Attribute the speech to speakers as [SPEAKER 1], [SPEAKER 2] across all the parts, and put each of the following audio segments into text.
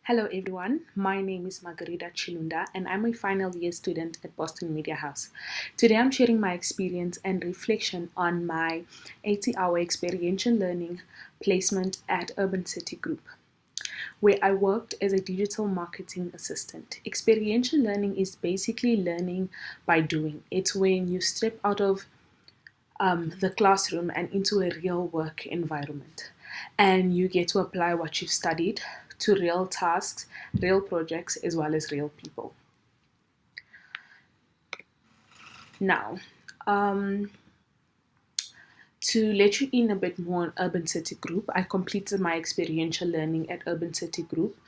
[SPEAKER 1] Hello everyone, my name is Margarida Chilunda and I'm a final year student at Boston Media House. Today I'm sharing my experience and reflection on my 80-hour experiential learning placement at Urban City Group, where I worked as a digital marketing assistant. Experiential learning is basically learning by doing. It's when you step out of the classroom and into a real work environment. And you get to apply what you've studied to real tasks, real projects, as well as real people. Now, um, to let you in a bit more on Urban City Group, I completed my experiential learning at Urban City Group,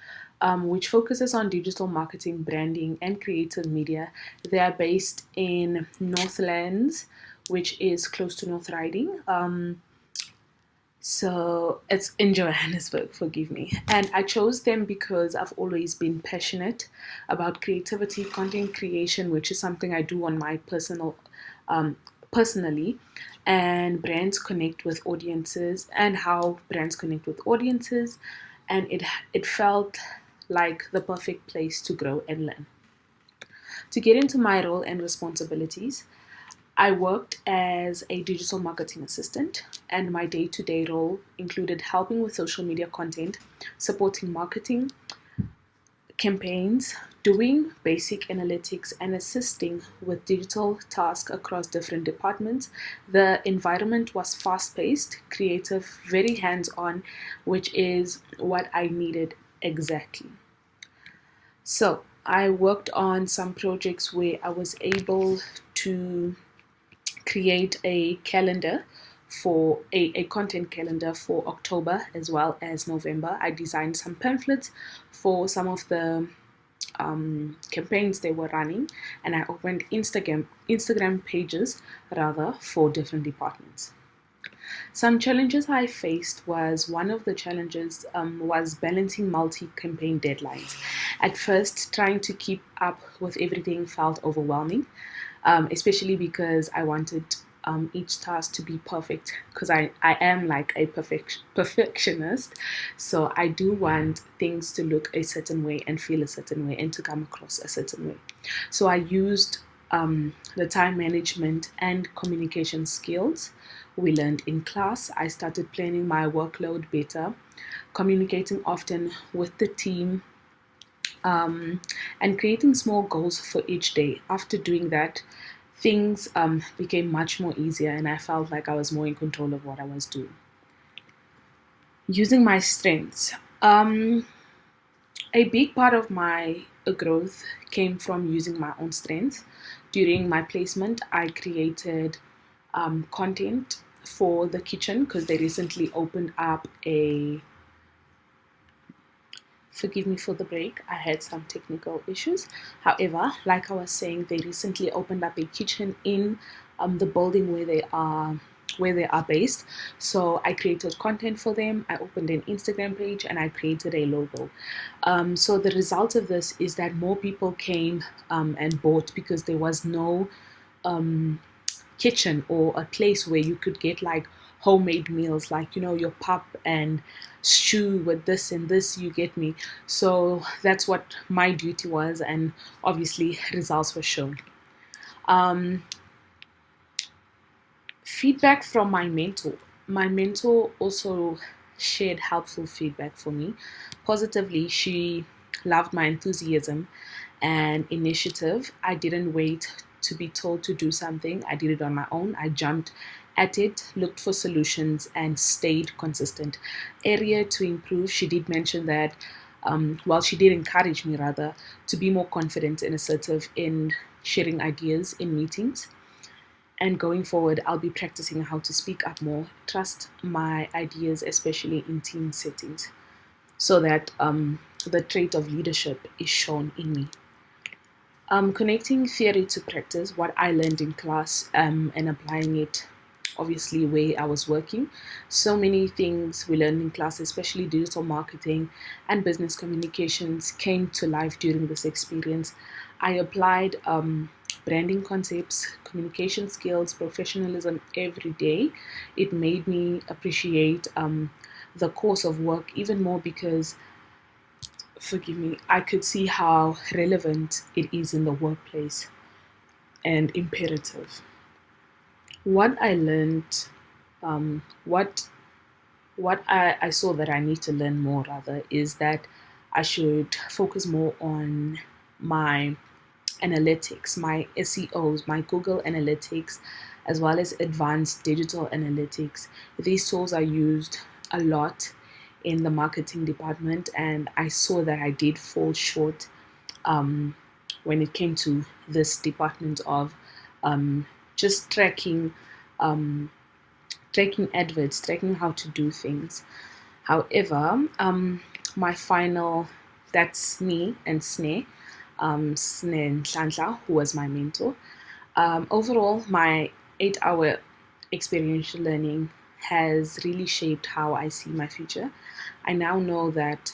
[SPEAKER 1] which focuses on digital marketing, branding, and creative media. They are based in Northlands, which is close to North Riding. So it's in Johannesburg, forgive me. And I chose them because I've always been passionate about creativity, content creation, which is something I do on my personally, and brands connect with audiences and how brands connect with audiences. And it felt like the perfect place to grow and learn. To get into my role and responsibilities, I worked as a digital marketing assistant, and my day to day role included helping with social media content, supporting marketing campaigns, doing basic analytics, and assisting with digital tasks across different departments. The environment was fast paced, creative, very hands on, which is what I needed exactly. So, I worked on some projects where I was able to create a calendar for a content calendar for October as well as November. I designed some pamphlets for some of the campaigns they were running, and I opened Instagram pages rather for different departments. Some challenges I faced was one of the challenges was balancing multi-campaign deadlines. At first, trying to keep up with everything felt overwhelming, especially because I wanted each task to be perfect because I am like a perfectionist. So I do want things to look a certain way and feel a certain way and to come across a certain way. So I used the time management and communication skills we learned in class. I started planning my workload better, communicating often with the team, and creating small goals for each day. After doing that, things became much more easier, and I felt like I was more in control of what I was doing. Using my strengths. A big part of my growth came from using my own strengths. During my placement, I created content for the kitchen because they recently opened up a Forgive me for the break, I had some technical issues. However, like I was saying, they recently opened up a kitchen in the building where they are based. So I created content for them. I opened an Instagram page and I created a logo. So the result of this is that more people came and bought because there was no kitchen or a place where you could get like homemade meals, like your pap and stew with this and this, you get me. So that's what my duty was, and obviously results were shown. Feedback from my mentor also shared helpful feedback for me positively. She loved my enthusiasm and initiative. I didn't wait to be told to do something. I did it on my own. I jumped at it, looked for solutions, and stayed consistent. Area to improve, she did mention that, she did encourage me rather to be more confident and assertive in sharing ideas in meetings. And going forward, I'll be practicing how to speak up more, trust my ideas, especially in team settings, so that the trait of leadership is shown in me. Connecting theory to practice, what I learned in class, and applying it obviously where I was working. So many things we learned in class, especially digital marketing and business communications, came to life during this experience. I applied branding concepts, communication skills, professionalism every day. It made me appreciate the course of work even more because forgive me, I could see how relevant it is in the workplace and imperative. What I learned, um, what I saw that I need to learn more rather is that I should focus more on my analytics, my SEOs, my Google Analytics, as well as advanced digital analytics. These tools are used a lot in the marketing department, and I saw that I did fall short um, when it came to this department of just um, tracking adverts, tracking how to do things. However, my final, that's me and Sneh, Sneh Nhlanhla, who was my mentor. Overall, my 8 hour experiential learning has really shaped how I see my future. I now know that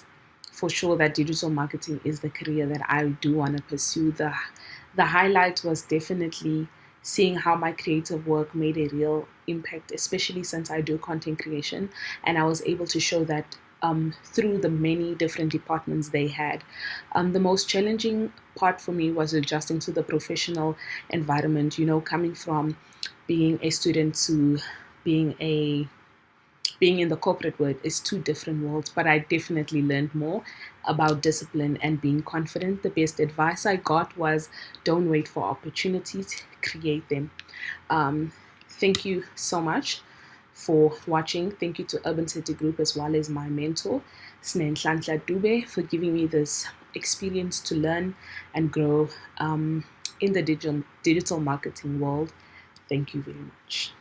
[SPEAKER 1] for sure that digital marketing is the career that I do want to pursue. The highlight was definitely seeing how my creative work made a real impact, especially since I do content creation, and I was able to show that through the many different departments they had. The most challenging part for me was adjusting to the professional environment, coming from being a student to being a being in the corporate world is two different worlds, but I definitely learned more about discipline and being confident. The best advice I got was don't wait for opportunities, create them. Um, Thank you so much for watching. Thank you to Urban City Group as well as my mentor, Snenhlanhla Dube, for giving me this experience to learn and grow in the digital marketing world. Thank you very much.